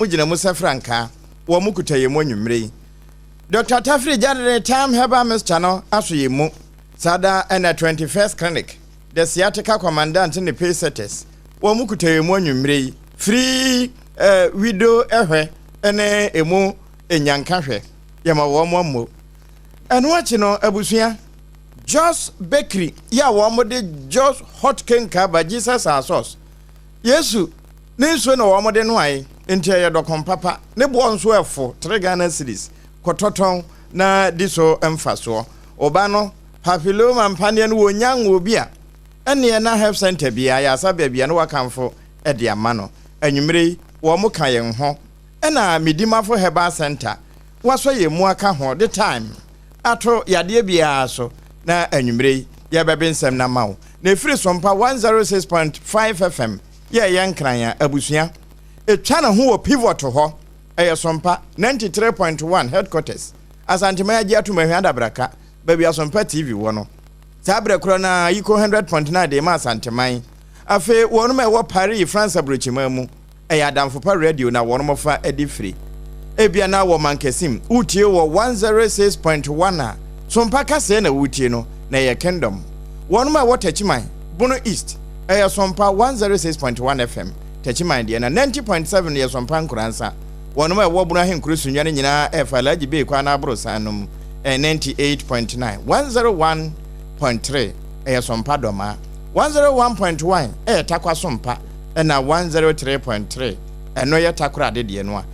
ujina musa franka wo mukuta yemu anwumre Dr. Tafri Jadre Time Heba Miss Channel aso yemu sada na 21st clinic the sciatica commandant in the pay setters wo mukuta yemu anwumre free widow ehwe ene emu enyanka hwe yama wo mo enu achi no abusua Just Bakery ya wo mo de just hot cake ba Jesus sauce Yesu ne so na wo mo de no ai enti ye dokon papa ne bo nso efo 3 Ghana series kototon na diso emfaso oba no papilloma mpane no wonyan obi a ene na health center bia ya sabe bia no wakamfo e de ama no anwumre wo mo kan yen ho ena midimafo herbal center waso ye mu aka ho the time ato yade bia so na anwumre ya bebe nsem na mawo na efiri sompa 106.5 FM ye yankranya abusua etwa na ho wo pivot ho sompa 93.1 headquarters asantema ya giatu mahwanda braka baby asompa TV wono sabre kro na yiko 100.9 de ma asantema afi wono me wo Paris France abrochima mu adamfo pa radio na wono mofa edifri ebia na wo mankesim utie wo 106.1 a sompa kase na utie no na ye kingdom wono me wo tachiman Bono East sompa 106.1 FM tachiman de na 90.7 ye sompa nkuransa One way wobuna henkuru sunwane nyina efalaji be kwa na abro sanum 98.9 101.3 sompa doma 101.1 takwa sompa na 103.3 eno ye takura de no a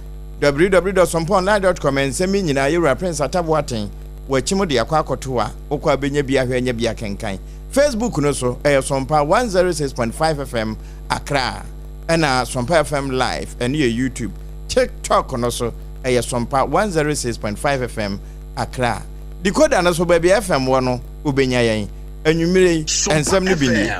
www.somponline.com ensemi nyina yura prince ataboaten wachimu de akwa akotoa okwa benya bia hwanya bia kenkan Facebook no so sompa 106.5 FM Accra na sompa FM live and YouTube TikTok no so sompa 106.5 FM Accra. Decoder no so baby FM wono ubenya yen anwumire ensem no bi ni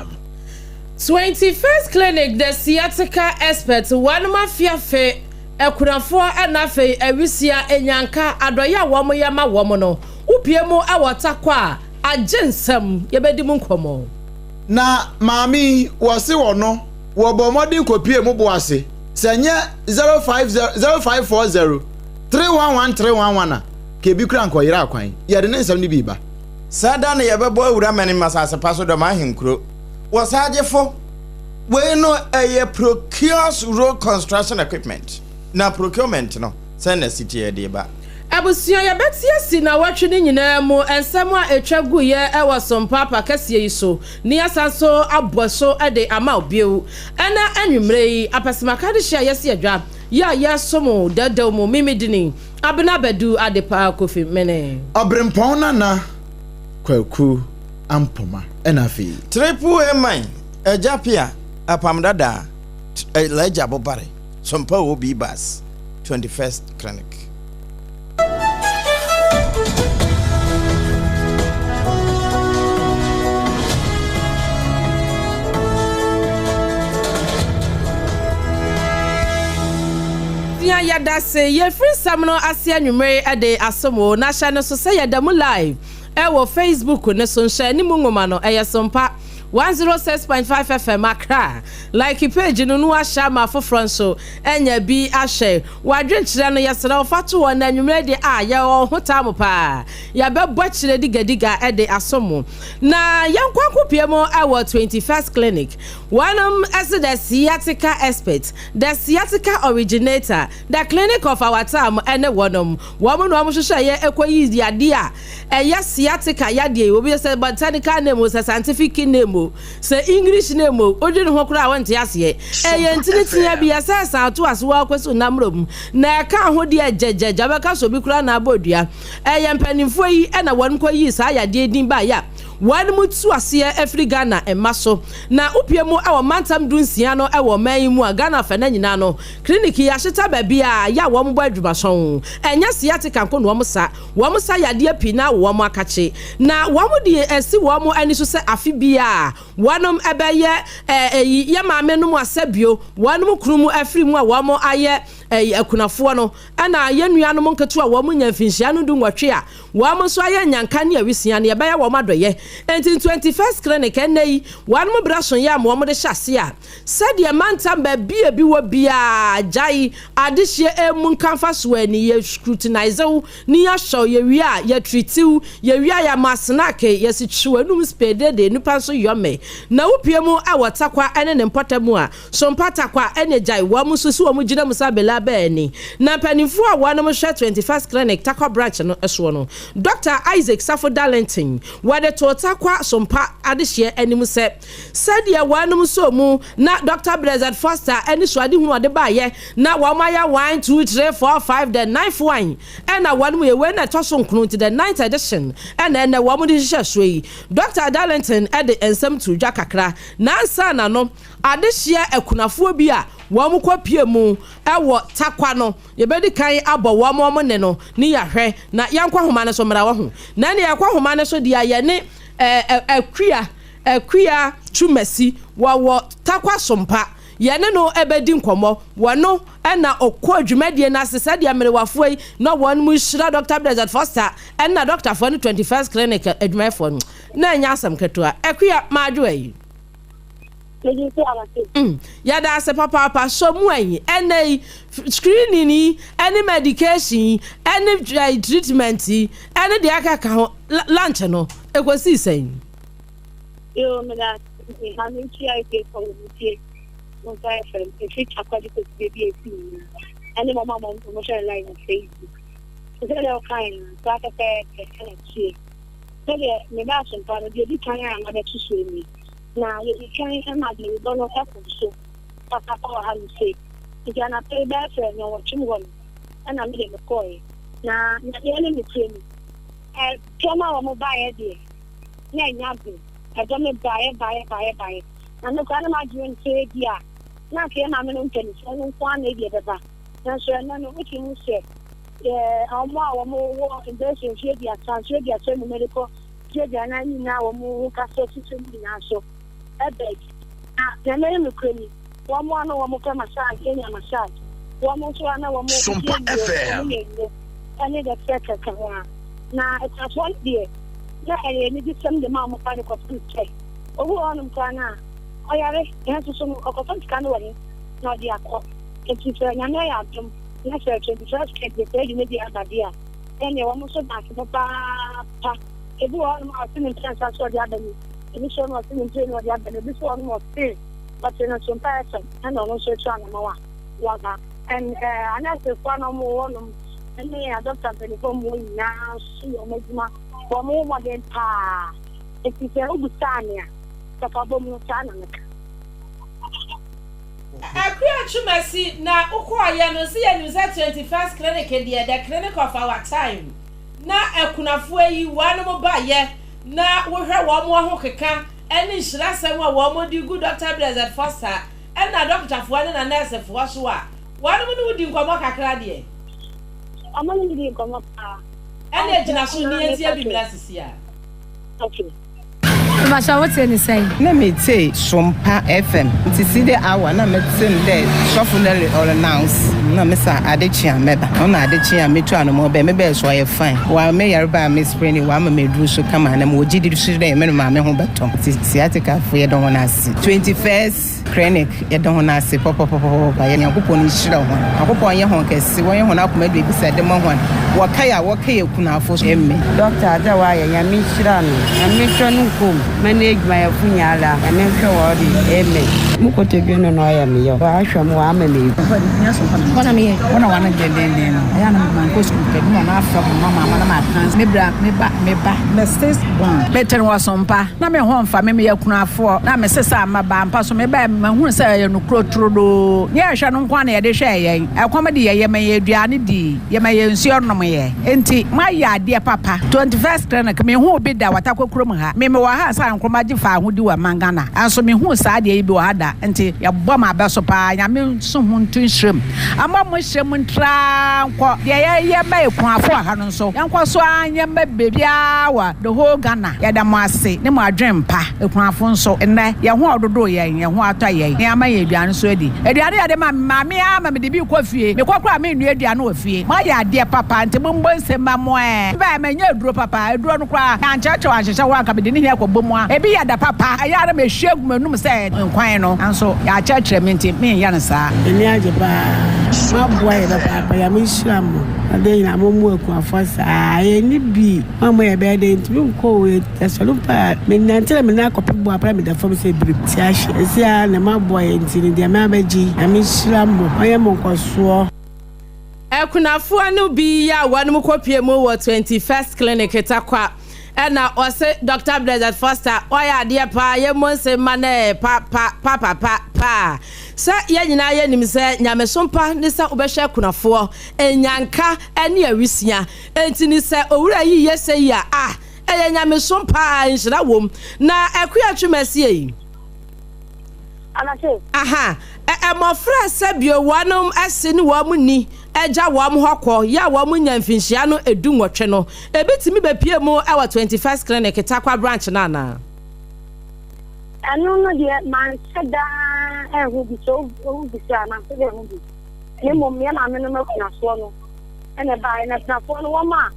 21st clinic the sciatica expert one mafia fe ekunafo anafe awisia enyanka adoya womo yama womo no upiemu awotakwa agensem yebedi mu nkomo na mami wose wono wo bomodi kopie mu boase senye 0540 311311 kebi kura nkoyira akwan yede ne nsam ni biba sada na yebebo awura mani masase paso do ma henkro wasagefo we no procures road construction equipment na procurement no send city ede ba abusia ya betia si na watwe ni nyina mu ensem a etwagu ye ewo sompa pa kase yi so ni asanso aboso ade ama obiu ana anwumre yi apasimaka de hia yesi adwa ya somo dada mu mimidini abena bedu ade pa kofi mene obrempon na kwaku ampoma enafi triple mine ejapia apamdada leja bobare sompa obi bas 21st clinic ya dase ye free samno asia nwumre ade asomo na hya no so say yadamu live wo Facebook ne so nhya ni mu ngoma no sompa 106.5 FM Accra like page no no ahya ma fofron so enya bi ahye wadwenkyere no yesere ofato won anwumre de ya hotam pa ya bebo kyere digadiga ede asomo na yankwankopie mo 21st clinic one as the sciatica expert the sciatica originator the clinic of our time ene wonom womo no amhwehwe ye ekoyi ade a sciatica yade obi say botanical name or scientific name say English name odwene ho kura wonte ase ntinitia bia sasa ato aso akweso namrom na ka ho de ajejeja beka so bi kura na abodua mpanimfo yi na won koyi sa yade din ba ya wan mutu ase Africa na emaso na upiemu awo mantam dunsia no awo man mu Ghana fa na nyina no clinic ya hyeta ba bia ya wo mbo adwumason enya sciatica nko no wo sa yade api na wo mo akache na wo mo de esi wo mo ani so se afi bia wanom ebeye ya maame no mu asabio wanom krumu afiri mu a wo mo aye akunafoɔ no ana yenuanom nketu a wɔn nya mfinhyia no du nwɔtwe a wɔn so ayɛ nyanka ne awisia ne yɛbɛyɛ wɔn adɔyɛ enti 21st clinic ɛnɛ wɔn bra so yɛ am wɔn de hyase a sɛdeɛ mantam ba bia bi wɔ bia agyae adehye emu nkamfa so ani yɛ scrutinize wo ne yɛ hyɛ yɛ wi a yɛ tritiw yɛ wi a yɛ masnack yɛ si twiw enum spade de nipa so yɔme na wopie mu a wɔtakwa ɛne ne mpɔtamu a so mpatakwa ɛne gyae wɔn so si wɔn gyina mu sa bela bɛɛni na panifo a wɔn hwɛ 21st clinic takwa branch no ɛso no Dr. Isaac Sarfo Darlington wɔde to takwa sompa adehye anim sɛ sɛdeɛ wɔn so mu na Dr. Blessed Foster ɛne so ade hu ɔde baayɛ na wɔn ayɛ 1 2 3 4 5 the 9th one ɛna wɔn mu yɛ na ɛtɔ so nkron to the 9th edition ɛna wɔn de hyehyɛ so yi Dr. Darlington ɛde nsɛm to dwa kakra nansa na no adehye akunafoɔ bi a wɔn kɔ pie mu ɛwɔ takwa no yɛbɛdi kan abɔ wɔn ne no ne yɛhwɛ na yɛnkɔ homa ne so mmara wɔ ho na ne yɛkɔ homa ne so deɛ yɛ ne akuya tumasi wɔwɔ takwa sompa yɛne no ɛbɛdi nkɔmmɔ wɔno ɛna ɔkɔ adwumadie no ase sɛdeɛ mmerewafoɔ yi na wɔn mu hyira Dr. Blessed Foster ɛna Dr. for no 21st clinic adwumayɛfoɔ no na ɛnyɛ asɛm ketewa akuya maadwo ayi yada ase papa so mu ayi ɛnɛ screening ni any medication any treatment any de aka ho lunch no ekosi sɛn yo me da hamin chi ai ke ko mutie mo sai friend if it akwadi ko baby esi any mama mo share line on Facebook so they are kind so aka ke kana chi so me ba so pa no di kan ya na be tusu mi na you can imagine you don't know happen so papa how you say you can pay back for no what you want and I'm the coin na the enemy train trauma mo buy there na nyabe I don't buy and no can imagine say dia na ke na me no ntani so no kwa na dia beba na so na no what you say omo wo investment here dia transfer dia so medical dia na ni na wo ka so system na so ebeg na me me kwani wo mo na wo mo ka massage enya massage wo mo so na wo mo SOMPA FM ani da feka kawa na it's one day na ni di sem de ma mo pa ko check owo onum kana oyare enso so ko ko kana wani na di akọ enti se nya na ya dum na se 21st kid de ni di abadia ene wo mo so na pa ebu onum asinin transa so di adani ini so no asinin train no di adani this one must stay but in a SOMPA FM and no so try na wa and anase kwa no mo onum ene ya doctor telefon mo nya so yo medima bo mo mo den pa eti se ubusania ka bo mo tana naka akuya chumasi na ukoya no se ya 21st clinic dey the clinic of our time na akunafoɔ yi wɔn mo ba yɛ na wohwɛ wɔn mo ho keka ɛne nhyirasɛm a wɔn mo di good Dr. Blessed Foster ɛna doctorfoɔ ne na nursefoɔ so a wɔn mo no di nkɔmɔ kakra deɛ amani di nkɔmɔ pa ɛna gyina so ne yɛntia bi mira sisi a okay Masha, what's in the say? Let me say SOMPA FM. To see the hour, na me send that shuffle all announce. Na me sa adechia meba. Ona adechia me twa no mo be me be so ye fine. Wa me yarba me spring wa me dru so kama na mo gidi so dey me no ma me ho betom. Siatica for ye don wanna see. 21st clinic ye don wanna see pop ba ye yakopon ni hira ho. Akopon ye ho kesi won ye ho na akoma de bi sa de mo ho. Wa kaya kunafo emme. Doctor Adawa ye nyame hira no. Nyame hwa no kom. Manage my funyala and then show all the amen. Mukote no no I am yo. I show mo am me. What am I? What I want to get in. I am man go school ke mo na afro mama na trans me bra me ba. Me stays one. Better was SOMPA. Na me ho mfa me yakunafo. Na me sesa amaba mpa so me ba me hu se ye no krotro do. Ye hwe no nkwa na ye de hwe ye. Ekoma de ye me ye aduane di. Ye me ye nsuo no me ye. Enti ma ya ade papa. 21st clinic me hu bi da watakwa kurom ha. Me wa ha sa nkroma ji fa ahudi wa mangana. Anso me hu sa de yi bi wa da. da nti ya bɔ ma bɛ so pa nyame so ho ntu nhyerem ama mo hyerem ntra nkɔ ye ba ekuafo ha no so yankɔ so anya ba bebia wa the whole Ghana ya da mo ase ne mo adwen pa ekuafo nso nnɛ ye ho ododo ye ho atɔ ye ne ama ye aduane so adi aduane ya de ma me ama me de bi kɔ fie me kɔkɔ me nua aduane wɔ fie ma ya de papa nti mo mbɔ nsɛm mo ba ma nya aduro papa aduro no kra kan kyerɛkyerɛ ahyehyɛ wa ka me de ne akɔ bɔ mu a ebi ya da papa ayara me hwie gumanum sɛ nkwan no nso ya kyerɛkyerɛ me nti me ya ne saa eni agye ba ma boa ye papa ya me hyira mo ade na mo mu ekuafo saa ye ni bi mama ye be de nti nko we SOMPA me nantele me na akɔpe bo apra me da fam sɛ biri ti ahye esia na ma boa ye nti ne ma abaji ya me hyira mo oye mo nkoso Ekunafo anu bi ya wanum kopie mu wɔ 21st clinic etakwa ena ose Dr. Blessed Foster oya ade pa ye monse mane pa sa ye nyina ye nim se nyamesompa ne sa obehwe kunafo enyanka ene awisia enti ni se owura yi ye se ya eye nyamesompa nhira wom na akuya twemase yi Anase aha emofra se bio wanum ase ni wo mu ni eja wo am hokọ ya wo mu nyamfinhia no edu nwotwe no ebetimi bepie mu awa 21st clinic takwa branch na na anu no de man seda ehu bi so ohu bi sa na se de hu bi ni mo me na me no makuna so no ene ba na na fo no wo ma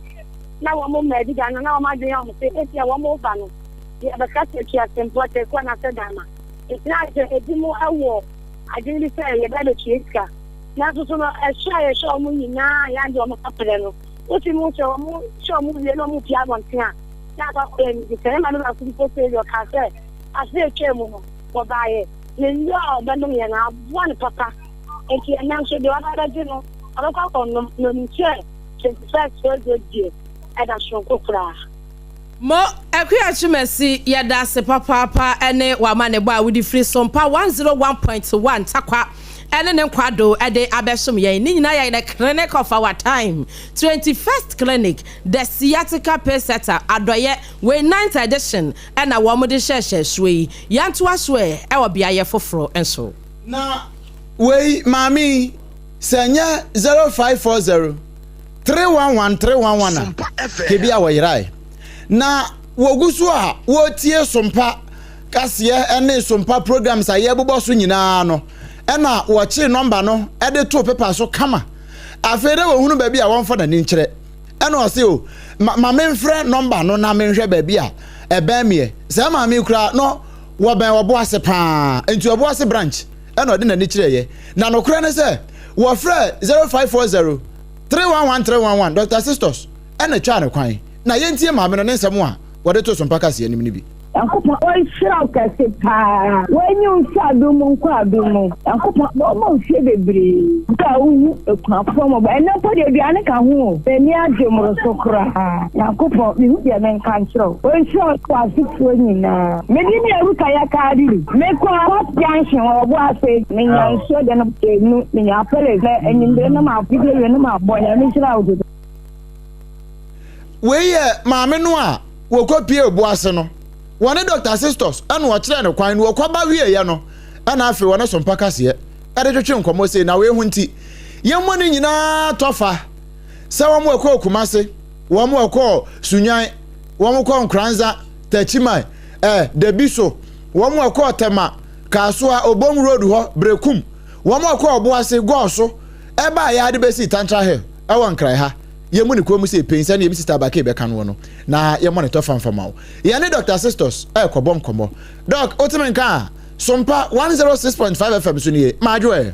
na wo mo medi ga no na wo ma de ya mo se etia wo mo ba no ya ba ka te kia tempo te kwa na se da ma itina je edimu awo adini se ye ba de chiska na so no ehia show mu nyina ya ndi o makapere no oti mu show mu le no mu pia bontia ya ba ko ni se na no asu ko se yo ka se ase etwemu no ko baaye ye yo ba no ye na one papa enti na so de wa da ji no alaka ko no ni che 21st so die ada so ko kra mo akuya chimesi yeda se papa ene wa ma ne ba wudi free SOMPA 101.1 takwa ene ne kwado ede abesom ye ni nyina ye the clinic of our time 21st clinic the sciatica peseta adoye we 9th edition ena wo mo de hye suwe yanto asoe e wo bia ye foforo enso na we mami senya 0540 311 kebia wo yirai na wogusu a wotie SOMPA kase ene SOMPA programs aye boboso nyina no ena wochi number no ede to paper so kama afede wo hunu ba bia wonfa na ni nkyere ena o se o ma menfre number no na menhwe ba bia ebe me se ma me kura no wo ben wo bo ase pa enti wo bo ase branch ena ode na ni kyere ye na no kura ne se wo frɛ 0540 311 Dr. Sisters ena twa ne kwan na yentie ma me no ne nsɛm a wode to SOMPA kase anim ni bi Yankupa oishira ukase pa wenye usadumu nkwadumu yankupa bomo ushebebri nka uhu ekunafomo ba ene po de biane ka hu beni ademro sokra yankupa mi hu de men kanchro oishira kwa sifu nyina medini eruka ya kadi mekwa what junction obo ase menya nso de no enu menya apele na enyimbe na ma apile no ma bonya mi shira udo weye maame no a wokopie obo ase no one Dr. Sisters anu wo kire ne kwan no wokwaba wie ye no ana afi wona SOMPA kase e de twetwe nkomo sei na we hu nti yemmo ni nyina tofa se wo mo ekọ Kumase wo mo ekọ Sunyan wo mo kọ Nkranza Tachimai Debiso wo mo ekọ Tema Kasoa Obom Road ho Brekum wo mo ekọ Oboase Goso e ba ya de besi Tantra Hill e won krai ha yemu ni komu se pensa na yebisi tabake be kan wo no na yemu ni to famfama wo ye ne Dr. Sisters kobom komo doc otimenka SOMPA 106.5 FM so ni ma adwo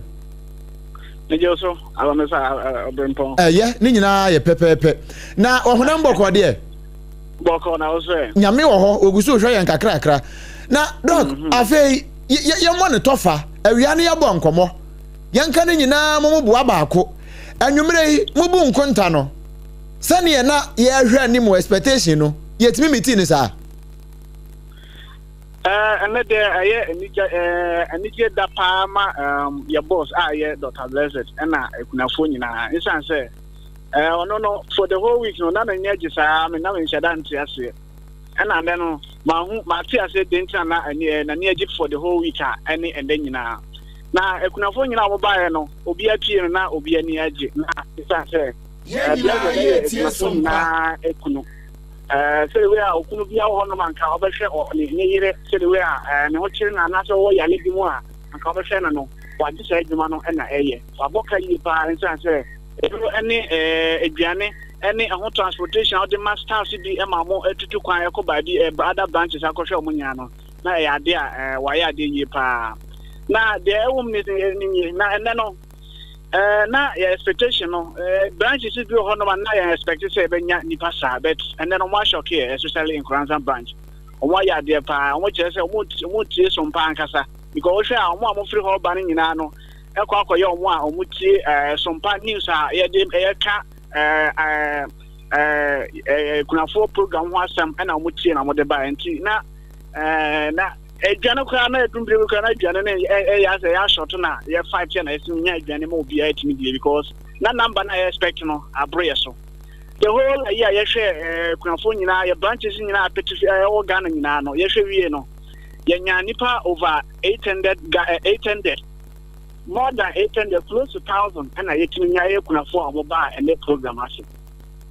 ne joso awamesa obrempon ye ni nyina ye pepepe na ohuna mboko de boko na oso nyame wo ho ogusu hwe ye nkakrakra na doc afei yemu ni tofa awia ne yebo nkomo yanka ne nyina momubu abaako anwumre yi mubu nkonta no sani na ye hwe ni mo expectation no yetimi meeting ni sa another aye enije da pa ma your boss aye Dr. Blessed na ekunafo nyina insan say no for the whole week no na nya gisa me na me nhyada nti ase na me no Matia said Dentana and near Egypt for the whole week and then you know. Now I couldn't find our buyer no Obia Pier now Obia near so we are Okunubia Honoman Calvation or near Silvia and watching another way I live more and Calvation no what you said the man and a Waboka you parents and say any a journey any transportation of the master city Emma more to quite by the other branches I could show Muniano. Now I dear why I did you pa now the woman is and then na expectation no branches is do hono na expect say benya nipa sa but and then on one shock here especially in Kranzan branch on why ya there pa on which say omo tie sompa ankasa because we are omo free hall ban nyina no ekwa ye omo tie sompa news ye dey ka kunafo program ho asem na omo tie na mo de ba enti na na Ejana kwa na edumbre kwa na ejana na ya say ya short na ya 5 na esim nya ejana ma obi atimi die because na number na expect no abre so the whole year ya share kunafo nyina ya branches nyina apeti organ nyina no ya hwe wie no ya nya nipa over 800 more than 800 close to 1000 and I yetimi nya ya kunafo amoba and the program aso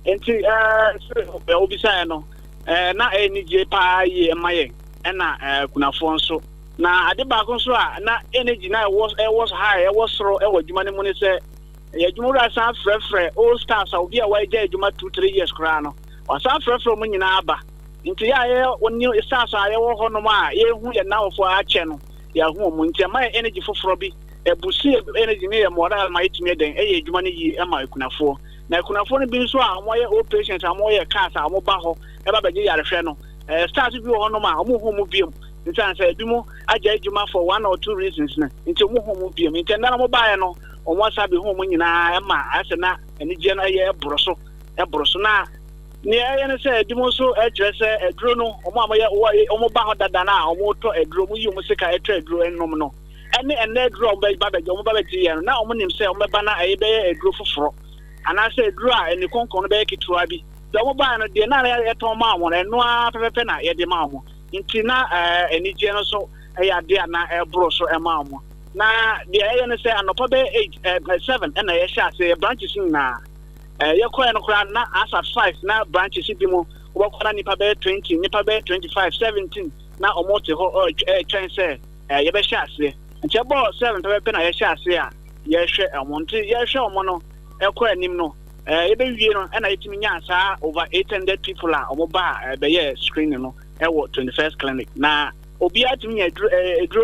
enti so obi say no na enije pa ye maye na kunafo nso na ade ba ko so na energy na was high was ro adwuma ne mu ne se ya adwuma ra san frefre all stars obi a wai ja adwuma 2-3 years kra no wa san frefre mu nyina aba nti ya ye woni stars a ye wo ho no ma ye hu ye na ofo a che no ya hu mu nti ma energy foforo bi ebusi energy ne ye moral ma yitime den ye adwuma ne yi e ma kunafo na kunafo ne bi nso a mo ye all patients a mo ye cars a mo ba ho e ba beje yare hwe no start bi ho no ma omo ho mu biem ntan say bi mu aja ejuma for 1 or 2 reasons na nti omo ho mu biem ntan na mo baaye no omo sabe ho mu nyina ma ase na eni je na ye ebroso na ne ye ne say bi mu so address edro no omo amaye omo ba ho dada na omo to edro mu yi mu sika eto edro ennom no ene edro omo ba beje omo ba beje ye no na omo nim say omo ba na aye be edro foforo ana say edro a eni konkon no be kitwa bi the mobile no de na ya to ma mo no a pepepe na ye de ma mo nti na enije no so ya de na ebro so e ma mo na de ye no say anopa be 7 na ye sha say branches na ye ko no kra na as at 5 na branches bi mo wo ko na nipa be 20 nipa be 25 17 na omote ho twen say ye be sha say nti bo 7 pepepe na ye sha say a ye hwe amonti ye hwe omo no e ko anim no ebe wie no na yetimi nya saa over 800 people a omo ba be ye screening no e wo 21st clinic na obi atimi edro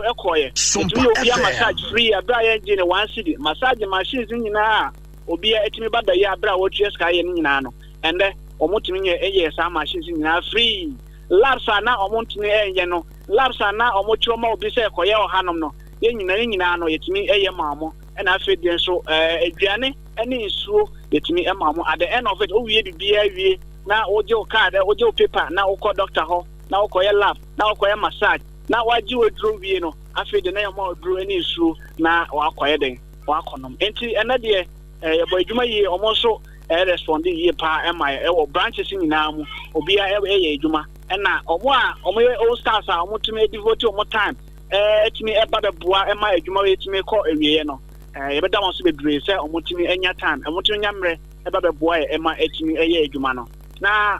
ekoye obi massage free abra ye je ne 1 city massage machines nyina obi atimi ba da ye abra wo tue sky ye nyina no ende omo timi nye eye saa machines nyina free labs na omo timi eye no labs na omo choma obi se ekoye ohanom no ye nyina no yetimi eye maamo na afedie so aduane any isuo yetimi emamu at the end of it owie bibia wie na oje o card oje o paper na okọ doctor ho na okọ ye lab na okọ ye massage na waji odro wie no afede na yema odro any isuo na wakọ ye den wakonom enti ena de ye boy yi omo so responding ye pa ema e wo branches nyina mu obi a ye adwuma na omo all stars a omo tumi devote omo time etimi eba be boa ema adwuma yetimi kọ ewie no ye beda won so be dure say omotimi enya time omotimi nyamre eba be boa ema etimi eye adwuma no na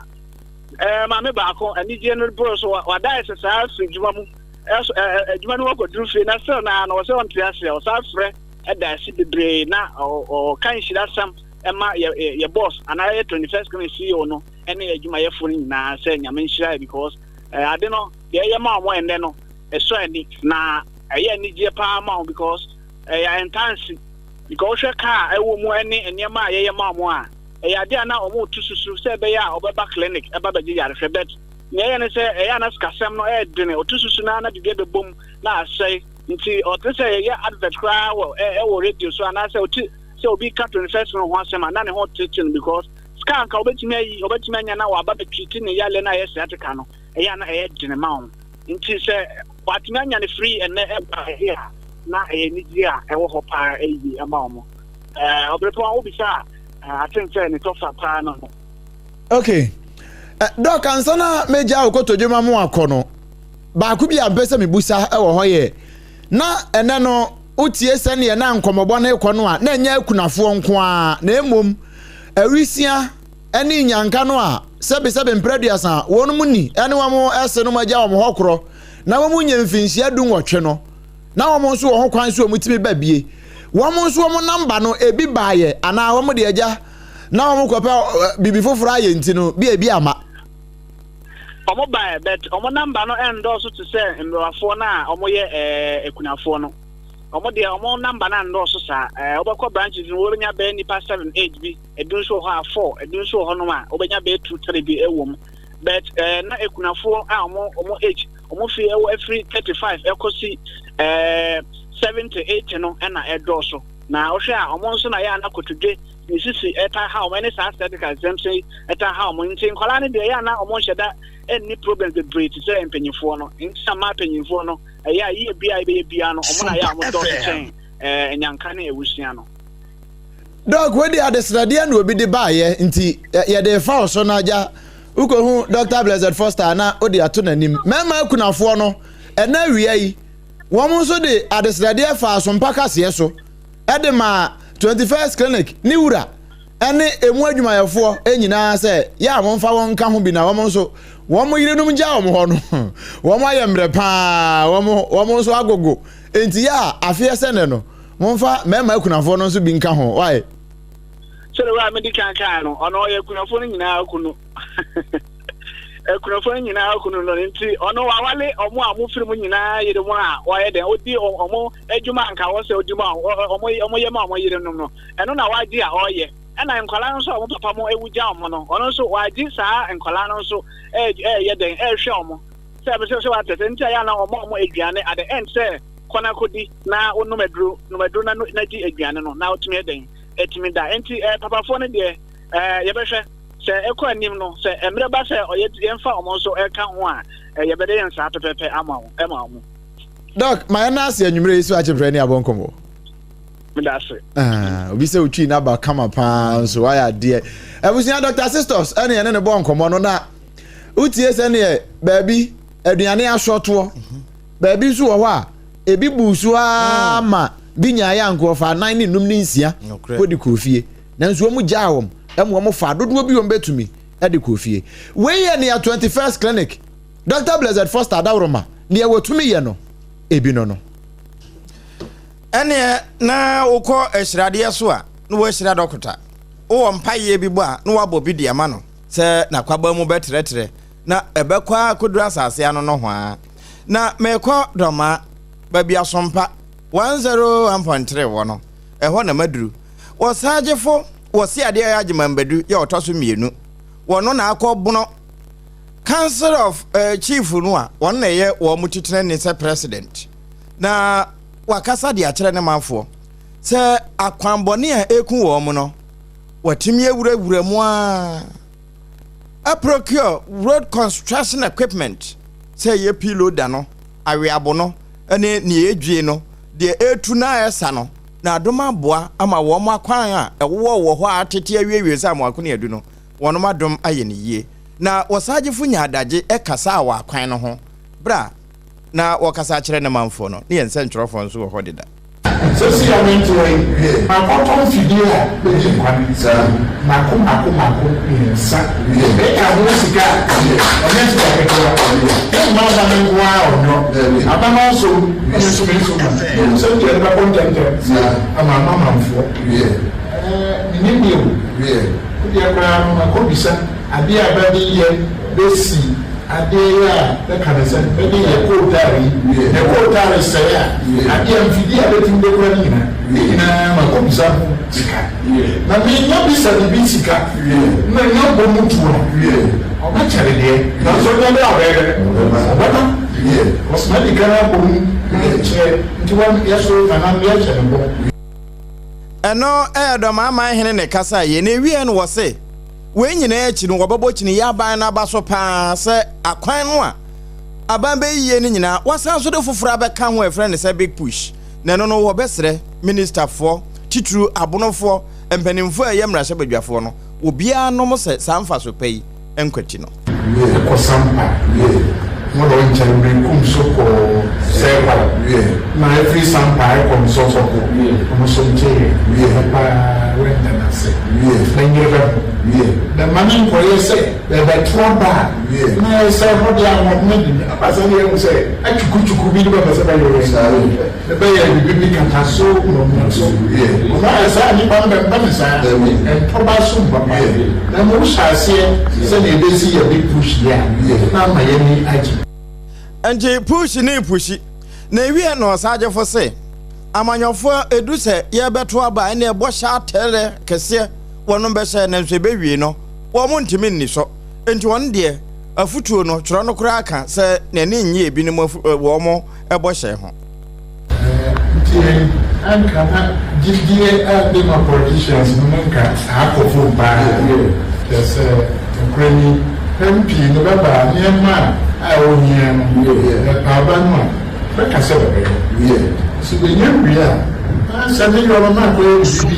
ma me ba ko ani je no bro so wa dai se sa so adwuma mu adwuma no ko duru fe na so na no so on triase o sa frɛ eda si bebre na o kan shira sam ema ye boss ana ye 21st grade CEO no ene adwuma ye fo ni na say nyame nhira because ade no ye ma mo ende no eso ani na aye ni je pa ma because ya intense because hwe car ewo mu ene enema ye ma mo a ya de na omo tususu se be ya obeba clinic eba beje yare hwe bet ne ye ne se ya na skasem no de ne otususu na de be bom na asai nti otese ye advert kra wo radio so na se oti se obi ka 21st no ho asema na ne ho teaching because scan ka obetimi anya na wa ba be treat ne ya le na ye sciatica no ya na de ne ma nti se watimi anya ne free and here na ni dia e wo ho pa eyi ama mo obrepo an obi sa I think say ni to fa pa no okay Doc ansana meja okoto dwuma mu akono ba ku bi ampese mebusa e wo hoye na ene no utie sene ye na nkomobo na ekono a na nya akunafo nko a na emom awisia ene nyanka no a sebe mpredias a wonum ni ene wamo ese no maja wo hokoro na wamo nya mfinhia du nwotwe no na wamo nso wo ho kwan so omutimi ba bie wamo nso wamo namba no ebi baaye ana wamo de agya na wamo kopa bibi foforo aye ntino bi ebi ama omo buy bet omo number no endorse to say mrafo na omo ye ekunafo no omo de omo number na endorse sa obakọ branches no wonya be nipa 7-8 bi edun so ho 4 edun so ho no ma obenya be 2-3 bi ewom but na ekunafo a omo age omo fi every 35 ekosi 7-8 no na endorse na ohwe a omo nso na ya na kotudwe nisisi eta ha omo ne sa static exemption eta ha omo ntin kola ne de ya na omo hyeda any problems the breed say empenyifo no nsama penyifo no ya ye bia be bia no omo na ya mo do chen enyanka na ewusia no Doc we dey adesrade na obi de baaye nti ye dey fa so na ja ukohu Dr. Blessed Foster na odi ato nanim mema akunafo no ena wia yi won so de adesrade fa SOMPA kase so e de ma 21st clinic ni wura ene emu adwumayefo enyina se ya mo mfa won ka ho bi na won so won yirenum gya won ho no won ayemre pa won so agogo enti ya afie se ne no mo mfa mema akunafo no so bi nka ho why so the way medical kan no ono ye akunafo no nyina akunu akunafo no nyina akunu no enti ono wawale omo amofiri mu nyina yire mu a waye den odi omo adwuma nka wo se odwuma omo ye ma omo yire no no eno na waji a oye ena nkwala nso omo papa mo ewuja omo no ono nso waji saa nkwala no nso ye den hwe omo se watete ntia ya na omo aduane at the end say kona kodi na onu medru na di aduane no na otumi den etimi da enti papa fo ne de ye behwe se ekọ anim no se emre ba se oye yemfa omo nso eka ho a ye bede yensa pepepe ama wo Doc my na ase anwumre isu achepre ni abonkomo medase obi se utwi na ba kama pa nso aya de ebusia Dr. Sisters ene ene ne bonkomo no na utie se ne baabi aduane asoto baabi so wo ho a ebi busu ama binya ya nkofa 9 ni num ni nsia kodi kofie nanso mu jaawom emo fa dodo bi won betumi e de kofie we ye ne ya 21st clinic Dr. Blessed Foster Dawroma ne ye wotumi ye no ebi no ene na ukọ ehirade so a no wo ehira dokota wo mpaye bi bo a no wabo bi de ama no se na kwaba mu beteretere na ebekwa kodura asase ano no ho a na mekọ doma babi SOMPA 101.3 wo no eho na maduru wo sagefo wo si ade ya agimambadu ya otoso mienu wono na akọbono Council of Chief no a won na ye wo mutitene ne se president na wakasa de akere ne manfo se akwanbone a eku wo mu no watimi ewurawura mu a procure road construction equipment se ye piloda no aweabo no ene ne edwie no de etu na esa no na adoma boa ama wo mu akwan a ewo ho atete awiewie se amako ne adu no wono madom aye ne yie na wasagefo nya adage ekasa wa akwan no ho bra na wakasa akere ne manfo no ne yense ntrofo nso ho deda so si ya mento we akoton fidie a beji kwani sa mako sa e ka ho sika onye sika ke ko ma da men kwa onyo abama so yesu me so je ba ko tente ama mama mfo ni ni o ye kwa mako bisa ade abadi ye besi adeya the kanisa maybe ye ko say ade amfidi abetim de kwa na makobisa sika na me nya bisa de bisika na nya bo mutu o ba chare de na so nya da obere obata osmani kana bo che ntiwa yeso kana me che bo eno do mama hene ne kasa ye na wie no wo se we nyina echi no wobabo chi ne ya ban na baso pa se akwan no a aban be yie ni nyina wasan so de foforo abeka ho efre ne se big push na no wo besre minister for titru abonofo empanimfo ayemra hye badwafo no obia no mo se samfa so pei enkwati no ko sampa mo do nchen bi kum so ko sepa na every sampa ko so ko mo so nche pa wenda na se na nyere the man ko yese the trouble na se ho dia mo me apasa ni say akukuchuku bi ba ba se ba yo the be bi bi kan so no so na sa ni ba ba sa and trouble so ba na mo sha se na be si ya big push ya na ma ye ni aji anje push na ewie no saje fo se amanyofo edu se ye beto aba na ebo sha tele kese wono be se na nso be wie no wo mo ntimi nni so enti won de afutuo no tworo no kura aka se na ne nyi ebi no wo mo ebo hye ho and can give the politicians nunca akofo ba yes kreni MP no baba niema a onye no baba no be ka se be so the new year and you are not going to be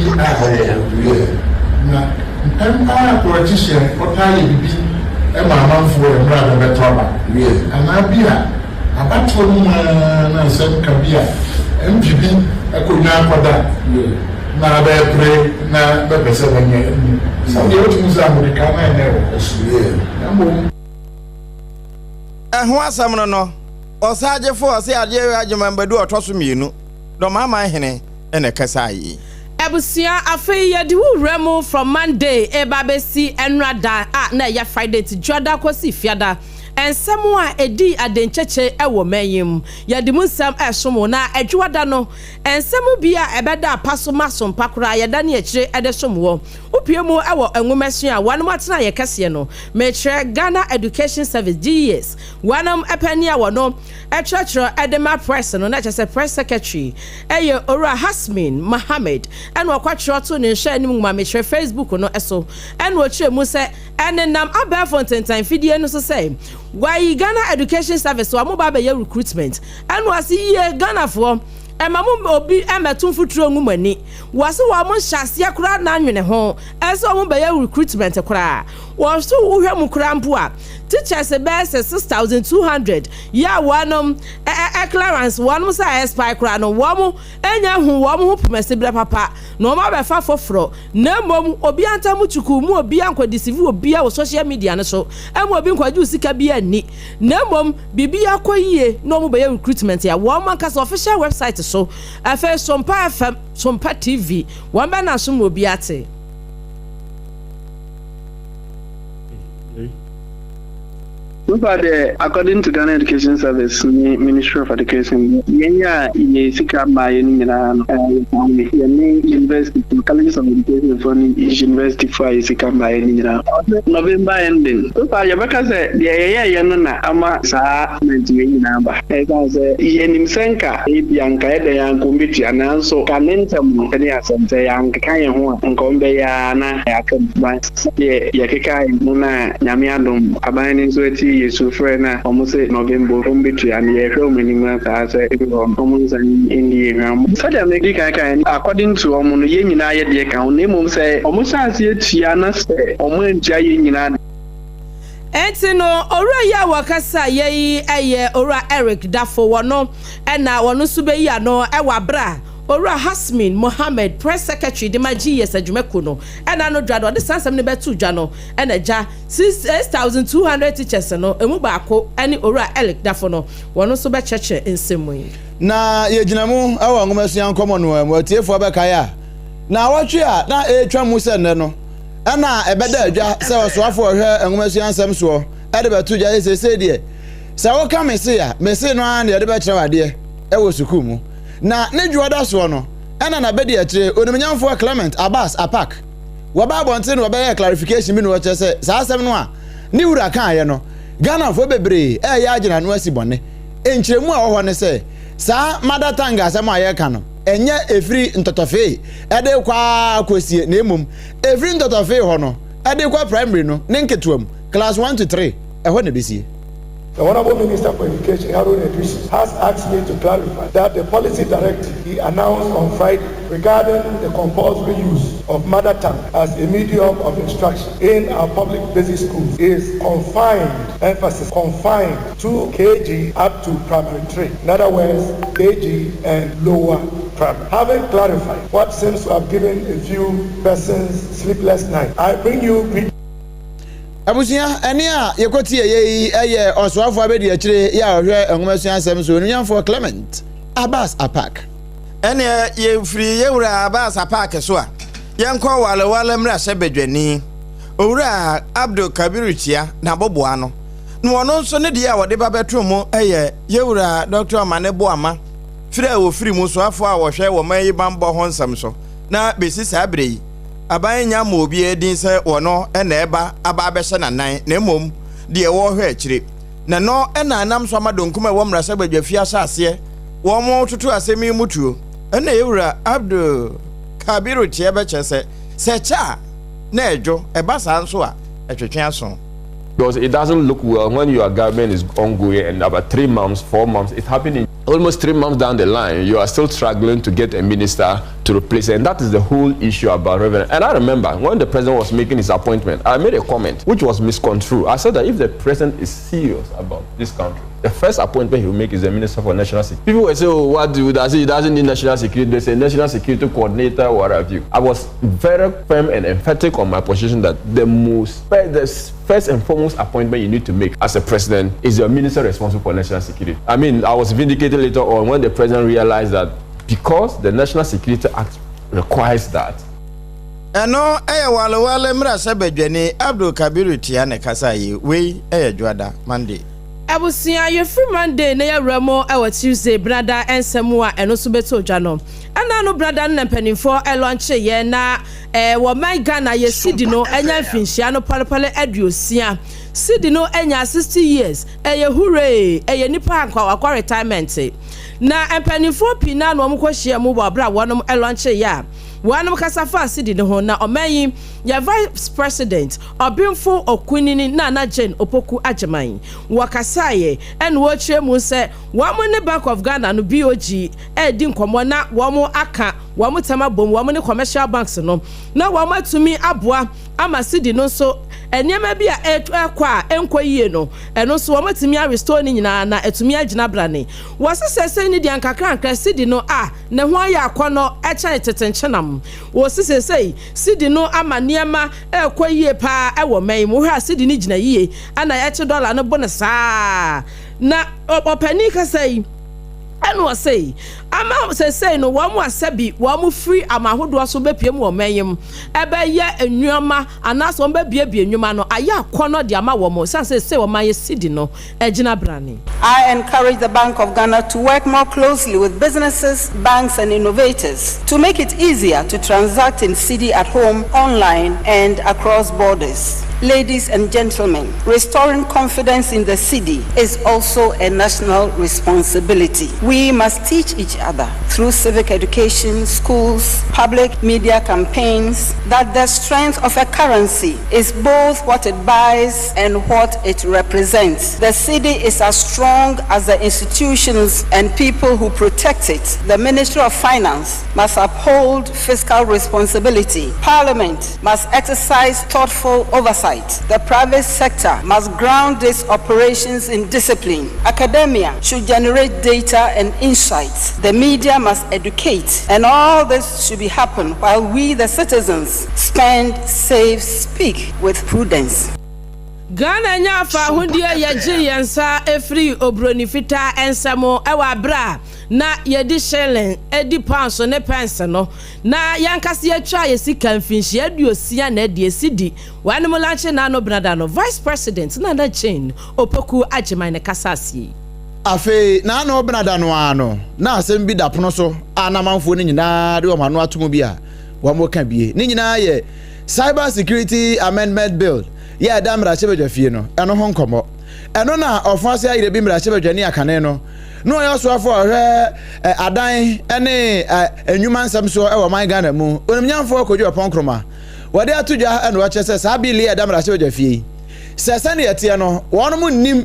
na politician or tie be e mama for e brother be toba and abia abato na sem kabia MGB akunya akoda na be pre na be pese banye so de otu musa America na na wo ho asam no osaje fo ose ade agema mbadu otoso mienu do mama hene ene kasa yi Ebusia afei yedi wuremu from Monday ebabesi enrada na ya Friday to Jordan kosi fiada ensemu a edi adencheche ewo mayim yedi munsam esomo na adwada no ensemu bia ebeda paso maso mpakura yeda ne akire edesomwo upiemu ewo enwomesu a wanum atena ye kase no mechire Ghana Education Service GES wanum epani a wono echechero edema press no na chese press secretary eye Ora Hasmin Mohammed eno akwachiro to ne hwe anim ma mechire Facebook no eso eno ochire mu se enenam abefo tentan fidie no so say why Ghana Education Service wa mo ba be recruitment eno asi ye Ghana for emamu obi emetum futuro ngumani wase wa mo hyase akura na anwene ho eso mo be recruitment kura wo so uhwe mu kura mpo a teachers be 6200 ya wanom clearance wanom sa expire kura no wo mo enya hu wo mo pumese bre papa no ma be fa foforo na mom obi anta mu chuku mu obi anko deceive obi a wo social media no so emo obi nkwaji usika bi ani na mom bibia koyie no mo be recruitment ya wo man kasa official website so afa SOMPA FM SOMPA TV wamba na so mo bi ate according to Ghana Education Service, Ministry of Education, Yenya Sika Mayan University, Colleges of Education for University for Sika Mayan November ending. So far, Yabaka said, the Yana Ama Sa Namba. As I said, Yenim Senka, Bianca, the young committee, and also Canentum, Kenya, young Kayan, and Combeana, Yakaka, Muna, Yamiadum, Abanin Sweaty. Yesu frena almost November between and year minimum as almost in the so they make according to Omono Yenina ye account name say almost as yet Tiana say Omo Jayina Etino ora ya wakasa ye eye ora Eric Dafo wono na wono so be ya no e wa bra Ora Hasmin Mohammed press secretary de maji yes adwumako no na no dwado de sansam ne betu dwa no na ja 6200 teachers no emu baako ani ora Eric Dafo no wono so be cheche nsemu na ye ginamu awa ngomasu ankomo no mu atiefo abeka ya na watwe a na etwa mu se ne no na ebeda adwa se osoafo hwe ngomasu ansam so de betu dwa se de se wo ka mese ya mese no an de be kire wade e wo suku mu na ne juoda so no na bedi akire onimnyamfo Clement Abbas Apak wa ba bonte no be clarification mi no che se sa asem no a ni wura kan ye no Ghana fo bebre ya agina no asibone enchiremu a wo ho ne se sa madatanga asem a ye ka no enye efiri ntotofe de kwa kosie na emum efiri ntotofe ho no de kwa primary no ne nketuam class 1 to 3 ho na besie The Honorable Minister for Education, Harun Edris, has asked me to clarify that the policy directive he announced on Friday regarding the compulsory use of mother tongue as a medium of instruction in our public basic schools is confined, emphasis confined to KG up to primary 3. In other words, KG and lower primary. Having clarified what seems to have given a few persons sleepless night, I bring you greetings. Abusia ene a yekoti eye oswafo abedi akire ya ohwe enwomasua asem so nuyanfo Clement Abbas Apak ene ye free ye wura Abbas Apak so a yenko wale mra sebedwani owura Abdul Kabiru Chia na boboa no no nso ne de a wode babeto mu eye ye wura Dr. Amanebo Ama fira wo firi mu so afo a wo hwe wo man yi bambo ho nsam so na besi sabre abanya ma obi edin se wono ena eba aba abehye nanan na emom de wo hwe akire na no ena anam so amadonkum e wo mrasa badwafi asase wo mo tutu asemi mutuo ena ewura Abdul Kabiru Chia bechese se cha na ejo eba san so a etwetwe aso. Because it doesn't look well when your government is ongoing and about 3 months, 4 months, it's happening almost 3 months down the line, you are still struggling to get a minister to replace it. And that is the whole issue about revenue. And I remember when the president was making his appointment, I made a comment which was misconstrued. I said that if the president is serious about this country, the first appointment he will make is the Minister for National Security. People will say, oh, what do does he doesn't need national security? They say national security coordinator, what have you. I was very firm and emphatic on my position that the first and foremost appointment you need to make as a president is your minister responsible for national security. I mean, I was vindicated later on when the president realized that because the National Security Act requires that. Eno wale mra sebedwani Abdul Kabiru Chia ne kasayi we jwada Monday. Abusia ye free Monday na ya remo Tuesday brother ensemu a eno so beto dwa no ana no brother na mpanimfo launche ye na wo my Ghana ye sidi no enya finhia no palepale aduosia sidi no enya 60 years ye hooray ye nipa akwa retirement na mpanimfo pina no mkohia mu bra wonom launche ya wanum kasafa sidi no ho na omanyi ya vice president obimfo okunini na Jane Opoku Ajeman wakasaye en wo chemu se wamu ne Bank of Ghana no BOG di nkomo na wamu aka wamu tema bom wamu ne commercial banks no na wamu atumi aboa ama sidi no so enema bi a ekwa enkoyie no eno so wamu atumi restore ni nyina na atumi agina brane wasesese ni di ankakranka sidi no na ho aye akono echa tetenchenam wosesese sidi no ama niema ekwoyie pa ewo man mu ha sidi ni gina yie ana ya $1 no bonus na opani ka say eno say ama say no wamu asabi wamu free amahodo so bepiem wo manyem ebe ye enwuma anaso mba biebie enwuma no aya akono de ama wo mo say wo man ye sidi no egina brane. I encourage the Bank of Ghana to work more closely with businesses, banks and innovators to make it easier to transact in cedi at home, online and across borders. Ladies and gentlemen, restoring confidence in the cedi is also a national responsibility. We must teach each other through civic education, schools, public media campaigns that the strength of a currency is both what it buys and what it represents. The cedi is as strong as the institutions and people who protect it. The Ministry of Finance must uphold fiscal responsibility. Parliament must exercise thoughtful oversight. The private sector must ground its operations in discipline. Academia should generate data and insights. The media must educate. And all this should be happen while we, the citizens, spend, save, speak with prudence. Ghana nyafa hundie yeji yensa efri obroni fita ensamo ewa bra na yedi shilling edi pounds ne pence no na yankase yatwa yesika mfinhie aduosia na de sidi wanum lanche na no brother no vice president na Jane Opoku Ajeman ne kasasi afe na no brother no ano na asem bi da pono so anamanfo ni nyina de o mano atomo bi a wa mo ka bie ni nyina ye Cyber Security Amendment Bill ya da mrachebedwa fie no eno ho nkomo eno na ofanse ayire bi mrachebedwa ni akane no no ya so afo adan ene enwuma nsam so e wo man Ghana mu onimnyamfo akodwa ponkroma wode atudwa eno wa chese sa bi le ya da mrachebedwa fie sese ne yete no wono mu nim